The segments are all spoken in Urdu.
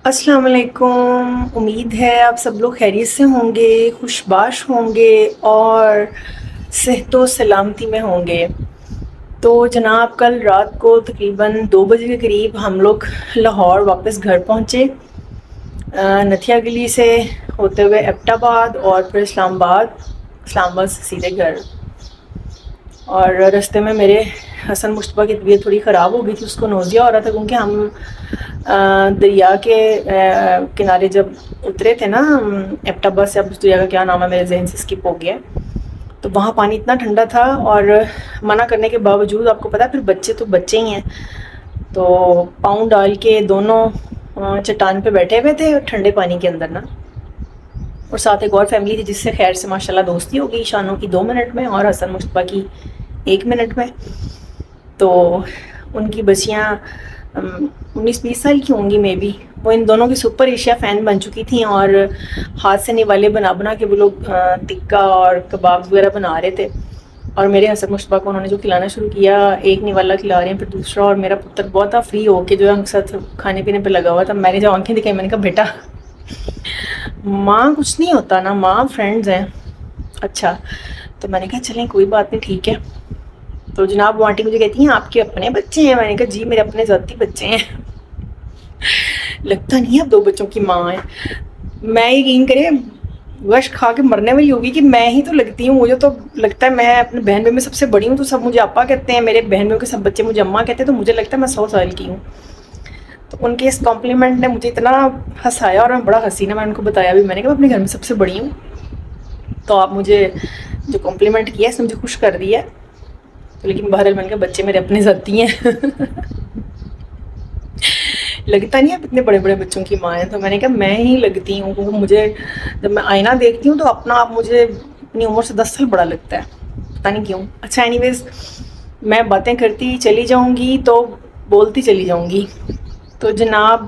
السلام علیکم، امید ہے آپ سب لوگ خیریت سے ہوں گے، خوش باش ہوں گے اور صحت و سلامتی میں ہوں گے۔ تو جناب کل رات کو تقریباً 2 بجے کے قریب ہم لوگ لاہور واپس گھر پہنچے، نتھیا گلی سے ہوتے ہوئے ایبٹ آباد اور پھر اسلام آباد سے سیدھے گھر۔ اور رستے میں میرے حسن مشتبہ کی طبیعت تھوڑی خراب ہو گئی تھی، اس کو نوزیا ہو رہا تھا کیونکہ ہم دریا کے کنارے جب اترے تھے نا ایبٹ آباد سے، اب اس دریا کا کیا نام ہے میرے ذہن سے اسکپ ہو گیا، تو وہاں پانی اتنا ٹھنڈا تھا اور منع کرنے کے باوجود آپ کو پتا پھر بچے تو بچے ہی ہیں، تو پاؤں ڈال کے دونوں چٹان پہ بیٹھے ہوئے تھے ٹھنڈے پانی کے اندر نا، اور ساتھ ایک اور فیملی تھی جس سے خیر سے ماشاءاللہ دوستی ہو گئی، شانوں کی 2 منٹ میں اور حسن مشتبہ کی 1 منٹ میں۔ تو ان کی بچیاں 19-20 سال کی ہوں گی مے بی، وہ ان دونوں کی سپر ایشیا فین بن چکی تھیں اور ہاتھ سے نوالے بنا بنا کے وہ لوگ ٹکا اور کباب وغیرہ بنا رہے تھے، اور میرے حسن مشتبہ کو انہوں نے جو کھلانا شروع کیا، ایک نوالا کھلا رہے ہیں پھر دوسرا، اور میرا پتر بہت تھا فری ہو کے جو ہے ان کے ساتھ کھانے پینے پہ لگا ہوا تھا۔ میں نے جب آنکھیں دکھائی میں نے کہا بیٹا ماں کچھ نہیں ہوتا نا، ماں فرینڈز ہیں۔ اچھا، تو میں نے کہا چلیں کوئی بات نہیں ٹھیک ہے۔ تو جناب وہ آنٹی مجھے کہتی ہیں آپ کے اپنے بچے ہیں؟ میں نے کہا جی میرے اپنے ذاتی بچے ہیں، لگتا نہیں اب 2 بچوں کی ماں ہے۔ میں یقین کریں گوشت کھا کے مرنے والی ہوگی کہ میں ہی تو لگتی ہوں، مجھے تو لگتا ہے میں اپنے بہن بھائی میں سب سے بڑی ہوں، تو سب مجھے آپا کہتے ہیں، میرے بہن بھائیوں کے سب بچے مجھے اماں کہتے ہیں، تو مجھے لگتا ہے میں 100 سال کی ہوں۔ تو ان کے اس کمپلیمنٹ نے مجھے اتنا ہنسایا اور میں بڑا ہنسی نا، میں ان کو بتایا بھی، میں نے کہا میں اپنے گھر میں سب سے بڑی ہوں، تو آپ مجھے جو کمپلیمنٹ کیا ہے اس نے مجھے خوش کر دیا ہے، تو لیکن بہرحال میں نے کہا بچے میرے اپنے ذاتی ہیں لگتا نہیں اب اتنے بڑے بڑے بچوں کی ماں ہے، تو میں نے کہا میں ہی لگتی ہوں، کیونکہ مجھے جب میں آئینہ دیکھتی ہوں تو اپنا آپ مجھے اپنی عمر سے 10 سال بڑا لگتا ہے، پتہ نہیں کیوں۔ اچھا اینی ویز، میں باتیں کرتی چلی جاؤں گی تو بولتی چلی جاؤں گی۔ تو جناب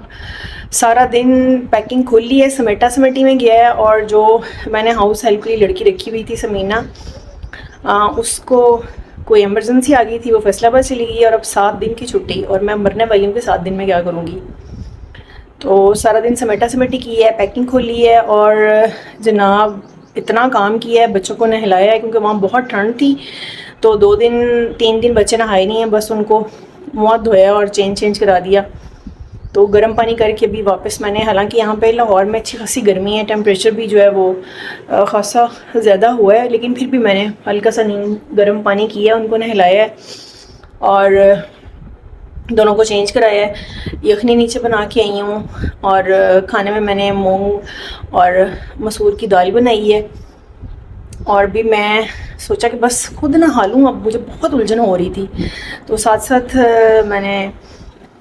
سارا دن پیکنگ کھول لی ہے، سمیٹا سمیٹی میں گیا ہے، اور جو میں نے ہاؤس ہیلپ کے لیے لڑکی رکھی ہوئی تھی سمینہ، اس کو کوئی ایمرجنسی آ گئی تھی، وہ فیصل آباد چلی گئی، اور اب 7 دن کی چھٹی، اور میں مرنے والی ہوں کہ 7 دن میں کیا کروں گی۔ تو سارا دن سمیٹا سمیٹی کی ہے، پیکنگ کھولی ہے، اور جناب اتنا کام کیا ہے، بچوں کو نہلایا ہے کیونکہ وہاں بہت ٹھنڈ تھی، تو 2 دن 3 دن بچے نہائے نہیں ہیں، بس ان کو منہ دھویا اور چینج کرا دیا، تو گرم پانی کر کے بھی واپس میں نے، حالانکہ یہاں پہ لاہور میں اچھی خاصی گرمی ہے، ٹیمپریچر بھی جو ہے وہ خاصا زیادہ ہوا ہے، لیکن پھر بھی میں نے ہلکا سا گرم پانی کیا، ان کو نہلایا ہے اور دونوں کو چینج کرایا ہے۔ یخنی نیچے بنا کے آئی ہوں، اور کھانے میں نے مونگ اور مسور کی دال بنائی ہے، اور بھی میں سوچا کہ بس خود نہا لوں، اب مجھے بہت الجھن ہو رہی تھی، تو ساتھ ساتھ میں نے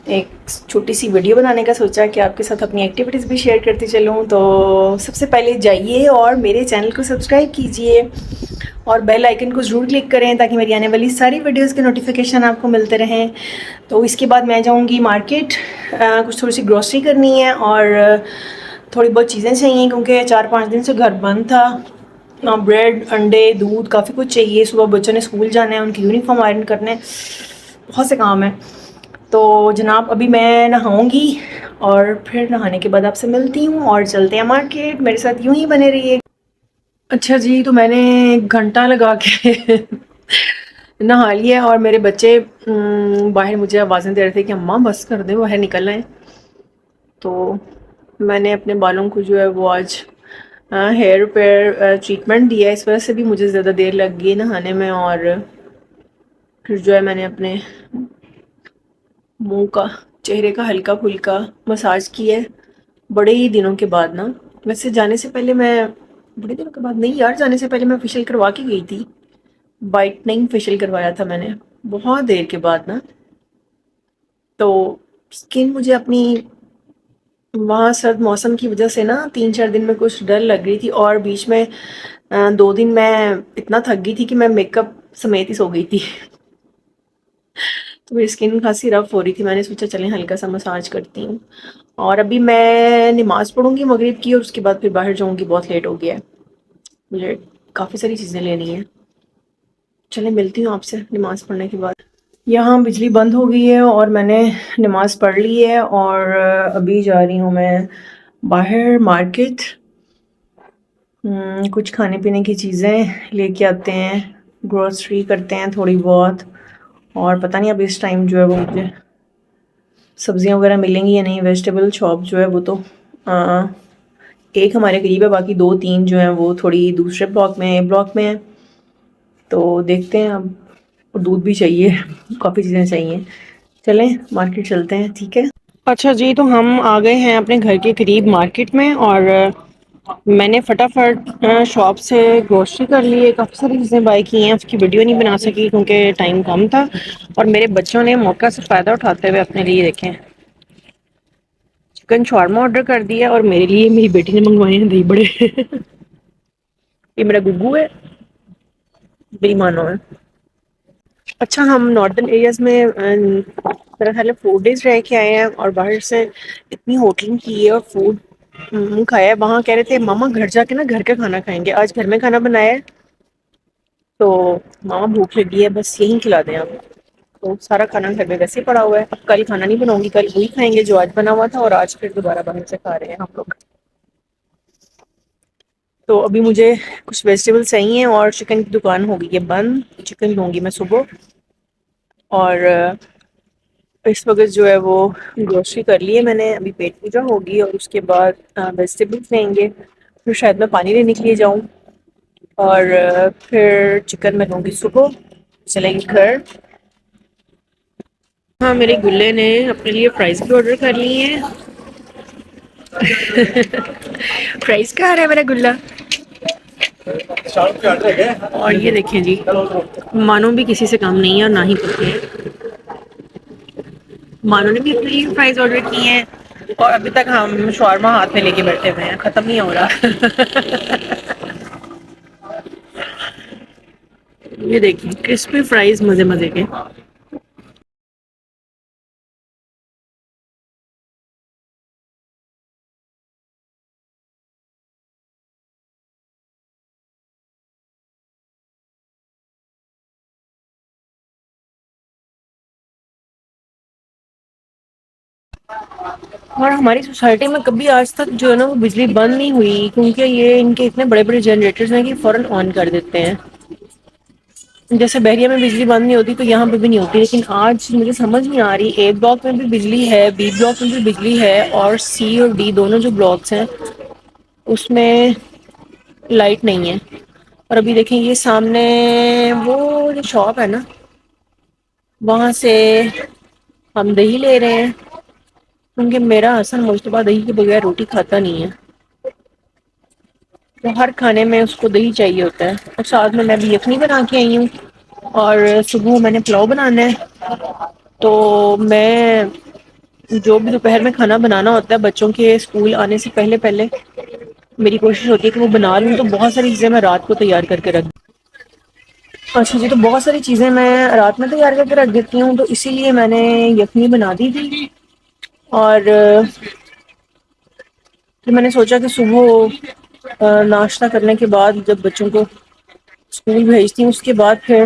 ایک چھوٹی سی ویڈیو بنانے کا سوچا کہ آپ کے ساتھ اپنی ایکٹیویٹیز بھی شیئر کرتی چلوں۔ تو سب سے پہلے جائیے اور میرے چینل کو سبسکرائب کیجئے اور بیل آئیکن کو ضرور کلک کریں تاکہ میری آنے والی ساری ویڈیوز کے نوٹیفیکیشن آپ کو ملتے رہیں۔ تو اس کے بعد میں جاؤں گی مارکیٹ، کچھ تھوڑی سی گروسری کرنی ہے اور تھوڑی بہت چیزیں چاہیے کیونکہ 4-5 دن سے گھر بند تھا، بریڈ انڈے دودھ کافی کچھ چاہیے، صبح بچوں نے اسکول جانا ہے، ان کی یونیفارم آئرن کرنے، بہت سے کام ہیں۔ تو جناب ابھی میں نہاؤں گی اور پھر نہانے کے بعد آپ سے ملتی ہوں اور چلتے ہیں مارکیٹ، میرے ساتھ یوں ہی بنے رہیے۔ اچھا جی، تو میں نے 1 گھنٹہ لگا کے نہا لیا، اور میرے بچے باہر مجھے آوازیں دے رہے تھے کہ اماں بس کر دیں، باہر نکل آئیں، تو میں نے اپنے بالوں کو جو ہے وہ آج ہیئر پیئر ٹریٹمنٹ دیا ہے، اس وجہ سے بھی مجھے زیادہ دیر لگ گئی نہانے میں، اور پھر جو ہے میں نے اپنے منہ کا چہرے کا ہلکا پھلکا مساج کی ہے بڑے ہی دنوں کے بعد نا۔ ویسے جانے سے پہلے میں بڑے دنوں کے بعد نہیں یار، جانے سے پہلے میں فیشیل کروا کے گئی تھی، وائٹننگ فیشیل کروایا تھا میں نے بہت دیر کے بعد نا۔ تو اسکن مجھے اپنی وہاں سرد موسم کی وجہ سے نا 3-4 دن میں کچھ ڈل لگ رہی تھی، اور بیچ میں 2 دن میں اتنا تھک گئی تھی کہ میں میک اپ سمیت ہی سو گئی تھی تو میری اسکن خاصی رف ہو رہی تھی، میں نے سوچا چلیں ہلکا سا مساج کرتی ہوں، اور ابھی میں نماز پڑھوں گی مغرب کی، اور اس کے بعد پھر باہر جاؤں گی، بہت لیٹ ہو گیا ہے، مجھے کافی ساری چیزیں لینی ہیں۔ چلیں ملتی ہوں آپ سے نماز پڑھنے کے بعد۔ یہاں بجلی بند ہو گئی ہے اور میں نے نماز پڑھ لی ہے، اور ابھی جا رہی ہوں میں باہر مارکیٹ، کچھ کھانے پینے کی چیزیں لے کے آتے ہیں، گروسری کرتے ہیں تھوڑی بہت، اور پتہ نہیں اب اس ٹائم جو ہے وہ مجھے سبزیاں وغیرہ ملیں گی یا نہیں۔ ویجیٹیبل شاپ جو ہے وہ تو ایک ہمارے قریب ہے، باقی 2-3 جو ہیں وہ تھوڑی دوسرے بلاک میں ہیں، تو دیکھتے ہیں اب۔ اور دودھ بھی چاہیے، کافی چیزیں چاہیے، چلیں مارکیٹ چلتے ہیں، ٹھیک ہے۔ اچھا جی، تو ہم آ گئے ہیں اپنے گھر کے قریب مارکیٹ میں، اور میں نے فٹافٹ شاپ سے گروسری کر لی ہے، کافی ساری چیزیں بائی کی ہیں، اس کی ویڈیو نہیں بنا سکی کیونکہ ٹائم کم تھا، اور میرے بچوں نے موقع سے فائدہ اٹھاتے ہوئے اپنے لیے دیکھیں چکن شاورما آرڈر کر دیا، اور میرے لیے میری بیٹی نے منگوائے ہیں دہی بڑے یہ میرا گگو ہے، بے ایمانو ہے۔ اچھا، ہم ناردرن ایریاز میں میرا خیال ہے 4 days رہ کے آئے ہیں، اور باہر سے اتنی ہوٹلنگ کی ہے اور فوڈ کھایا ہے، وہاں کہہ رہے تھے ماما گھر جا کے نا گھر کا کھانا کھائیں گے، آج گھر میں کھانا بنایا ہے تو ماما بھوک لگی ہے، بس یہی کھلا دیں آپ، تو سارا کھانا گھر میں ویسے ہی پڑا ہوا ہے، اب کل کھانا نہیں بناؤں گی، کل وہی کھائیں گے جو آج بنا ہوا تھا، اور آج پھر دوبارہ باہر سے کھا رہے ہیں ہم لوگ۔ تو ابھی مجھے کچھ ویجیٹیبل چاہیے، اور چکن کی دکان ہو گئی ہے بند، چکن لوں گی میں صبح، اور اس وقت جو ہے وہ گروسری کر لی ہے میں نے، ابھی پیٹ پوجا ہوگی اور اس کے بعد ویجیٹیبلس لیں گے، پھر شاید میں پانی لینے کے لیے جاؤں، اور پھر چکن میں لوں گی صبح، چلیں گے گھر۔ ہاں، میرے گلے نے اپنے لیے فرائز بھی آرڈر کر لی ہیں فرائز کہاں رہا ہے میرا گلا، اور یہ دیکھیں جی، مانو بھی کسی سے کم نہیں ہے اور نہ ہی پوچھے، مانو نے بھی اپنے لیے فرائز آرڈر کی ہیں، اور ابھی تک ہم شاورما ہاتھ میں لے کے بیٹھے ہوئے ہیں، ختم نہیں ہو رہا یہ دیکھیں کرسپی فرائز مزے مزے کے۔ اور ہماری سوسائٹی میں کبھی آج تک جو ہے نا وہ بجلی بند نہیں ہوئی، کیونکہ یہ ان کے اتنے بڑے بڑے جنریٹرز ہیں کہ فوراً آن کر دیتے ہیں، جیسے بحریہ میں بجلی بند نہیں ہوتی تو یہاں پہ بھی نہیں ہوتی، لیکن آج مجھے سمجھ نہیں آ رہی، اے بلاک میں بھی بجلی ہے، بی بلاک میں بھی بجلی ہے، اور سی اور ڈی دونوں جو بلاکس ہیں اس میں لائٹ نہیں ہے۔ اور ابھی دیکھیں یہ سامنے وہ جو شاپ ہے نا، وہاں سے ہم دہی لے رہے ہیں، کیونکہ میرا حسن مجتبیٰ دہی کے بغیر روٹی کھاتا نہیں ہے، تو ہر کھانے میں اس کو دہی چاہیے ہوتا ہے، اور ساتھ میں ابھی یخنی بنا کے آئی ہوں، اور صبح میں نے پلاؤ بنانا ہے، تو میں جو بھی دوپہر میں کھانا بنانا ہوتا ہے بچوں کے اسکول آنے سے پہلے پہلے میری کوشش ہوتی ہے کہ وہ بنا لوں، تو بہت ساری چیزیں میں رات کو تیار کر کے رکھ دوں۔ اچھا جی، تو بہت ساری چیزیں میں رات میں تیار کر کے رکھ دیتی ہوں، تو اسی لیے میں نے یخنی بنا دی تھی، اور پھر میں نے سوچا کہ صبح ناشتہ کرنے کے بعد جب بچوں کو اسکول بھیجتی ہوں اس کے بعد پھر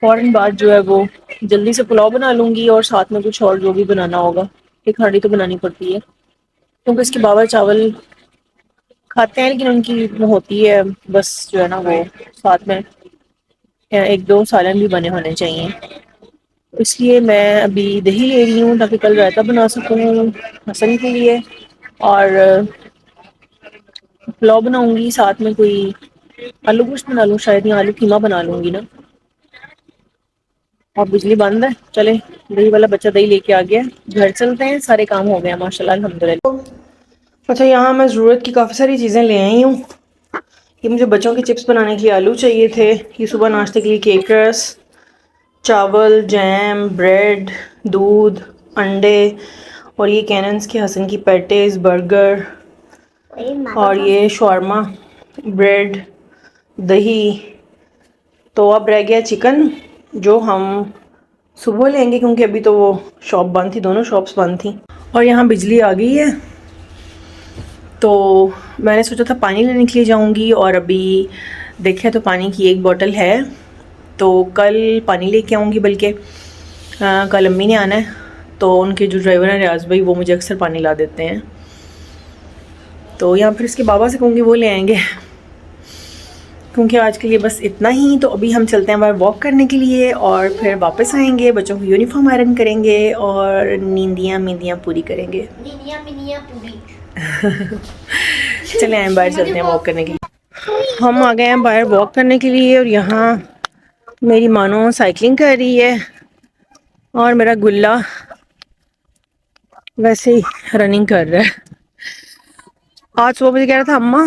فوراً بعد جو ہے وہ جلدی سے پلاؤ بنا لوں گی، اور ساتھ میں کچھ اور جو بھی بنانا ہوگا، ایک ہانڈی تو بنانی پڑتی ہے کیونکہ اس کے باوا چاول کھاتے ہیں، لیکن ان کی وہ ہوتی ہے بس جو ہے نا وہ ساتھ میں 1-2 سالن بھی بنے ہونے چاہیے، اس لیے میں ابھی دہی لے رہی ہوں تاکہ کل رائتا بنا سکوں حسن کے لیے، اور پلاؤ بناؤں گی، ساتھ میں کوئی آلو گوشت بنا لوں شاید، یا آلو قیمہ بنا لوں گی نا۔ اور بجلی بند ہے، چلے دہی والا بچہ دہی لے کے آ گیا، گھر چلتے ہیں، سارے کام ہو گئے ہیں ماشاء اللہ الحمدللہ۔ اچھا، یہاں میں ضرورت کی کافی ساری چیزیں لے آئی ہوں، یہ مجھے بچوں کے چپس بنانے کے لیے آلو چاہیے تھے، یہ صبح ناشتے کے لیے کیک رس، چاول، جیم، بریڈ، دودھ، انڈے، اور یہ کیننس کے حسن کی پیٹیز، برگر، اور یہ شاورما، بریڈ، دہی، تو اب رہ گیا چکن جو ہم صبح لیں گے کیونکہ ابھی تو وہ شاپ بند تھی، دونوں شاپس بند تھیں، اور یہاں بجلی آ گئی ہے، تو میں نے سوچا تھا پانی لینے کے لیے جاؤں گی، اور ابھی دیکھیں تو پانی کی ایک بوٹل ہے، تو کل پانی لے کے آؤں گی، بلکہ کل امی نے آنا ہے، تو ان کے جو ڈرائیور ہیں ریاض بھائی، وہ مجھے اکثر پانی لا دیتے ہیں، تو یا پھر اس کے بابا سے کہوں گی وہ لے آئیں گے، کیونکہ آج کے لیے بس اتنا ہی. تو ابھی ہم چلتے ہیں باہر واک کرنے کے لیے، اور پھر واپس آئیں گے، بچوں کو یونیفارم آئرن کریں گے اور نیندیاں پوری کریں گے. پوری چلے آئیں باہر چلتے ہیں واک کرنے کے لیے. ہم آ گئے ہیں باہر واک کرنے کے لیے، اور یہاں میری مانو سائیکلنگ کر رہی ہے، اور میرا گلا ویسے ہی رننگ کر رہا ہے. آج صبح مجھے کہہ رہا تھا اماں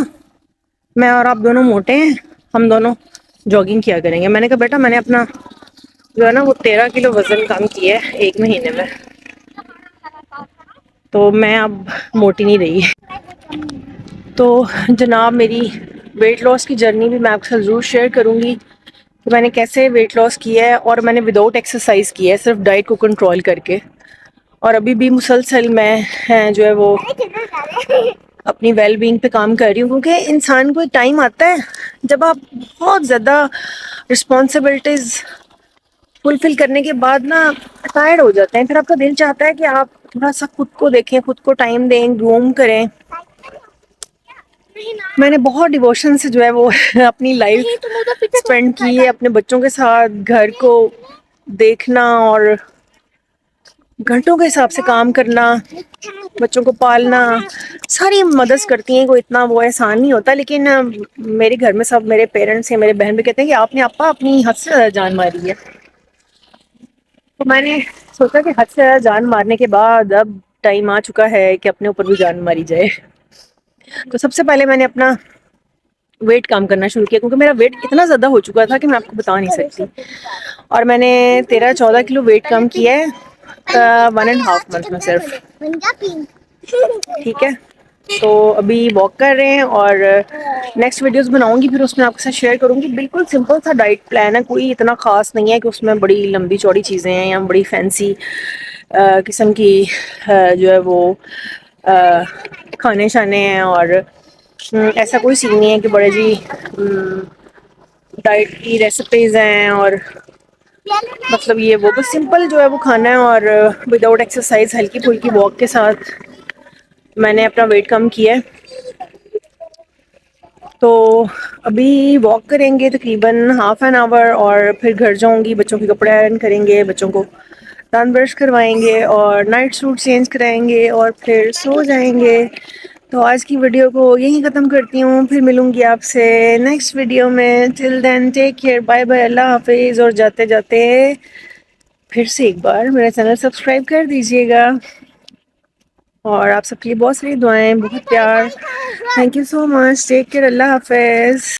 میں اور آپ دونوں موٹے ہیں، ہم دونوں جاگنگ کیا کریں گے. میں نے کہا بیٹا میں نے اپنا جو ہے نا وہ 13 کلو وزن کم کیا ہے 1 مہینے میں، تو میں اب موٹی نہیں رہی. تو جناب میری ویٹ لاس کی جرنی بھی میں آپ کے ساتھ ضرور شیئر کروں گی کہ میں نے کیسے ویٹ لاس کیا ہے، اور میں نے وداؤٹ ایکسرسائز کیا ہے، صرف ڈائٹ کو کنٹرول کر کے. اور ابھی بھی مسلسل میں جو ہے وہ اپنی ویل بینگ پہ کام کر رہی ہوں، کیونکہ انسان کو ایک ٹائم آتا ہے جب آپ بہت زیادہ رسپانسبلٹیز فلفل کرنے کے بعد نا ٹائرڈ ہو جاتے ہیں، پھر آپ کا دل چاہتا ہے کہ آپ تھوڑا سا خود کو دیکھیں، خود کو ٹائم دیں، گروم کریں. میں نے بہت ڈیووشن سے جو ہے وہ اپنی لائف اسپینڈ کی ہے، اپنے بچوں کے ساتھ گھر کو دیکھنا اور گھنٹوں کے حساب سے کام کرنا، بچوں کو پالنا، ساری مدد کرتی ہیں. کوئی اتنا وہ احسان نہیں ہوتا، لیکن میرے گھر میں سب میرے پیرنٹس ہیں، میرے بہن بھی کہتے ہیں کہ آپ نے آپا اپنی حد سے زیادہ جان ماری ہے. تو میں نے سوچا کہ حد سے زیادہ جان مارنے کے بعد اب ٹائم آ چکا ہے کہ اپنے اوپر بھی جان ماری جائے. تو سب سے پہلے میں نے اپنا ویٹ کام کرنا شروع کیا، کیونکہ میرا ویٹ اتنا زیادہ ہو چکا تھا کہ میں آپ کو بتا نہیں سکتی. اور میں نے 13-14 کلو ویٹ کم کیا ہے 1.5 منتھ میں صرف. ٹھیک ہے، تو ابھی واک کر رہے ہیں، اور نیکسٹ ویڈیوز بناؤں گی، پھر اس میں آپ کے ساتھ شیئر کروں گی. بالکل سمپل سا ڈائٹ پلان ہے، کوئی اتنا خاص نہیں ہے کہ اس میں بڑی لمبی چوڑی چیزیں ہیں یا بڑی فینسی قسم کی جو ہے وہ کھانے شانے ہیں، اور ایسا کوئی سین نہیں ہے کہ بڑے جی ڈائٹ کی ریسیپیز ہیں اور مطلب یہ وہ. بس سمپل جو ہے وہ کھانا ہے، اور وداؤٹ ایکسرسائز ہلکی پھلکی واک کے ساتھ میں نے اپنا ویٹ کم کیا ہے. تو ابھی واک کریں گے تقریباً ½ این آور، اور پھر گھر جاؤں گی، بچوں کے کپڑے آئرن کریں گے، بچوں کو دانت برش کروائیں گے، اور نائٹ سوٹ چینج کرائیں گے، اور پھر سو جائیں گے. تو آج کی ویڈیو کو یہیں ختم کرتی ہوں، پھر ملوں گی آپ سے نیکسٹ ویڈیو میں. ٹل دین ٹیک کیئر، بائے بائے، اللہ حافظ. اور جاتے جاتے پھر سے ایک بار میرا چینل سبسکرائب کر دیجیے گا، اور آپ سب کے لیے بہت ساری دعائیں، بہت پیار. Thank you so much. Take care, اللہ حافظ.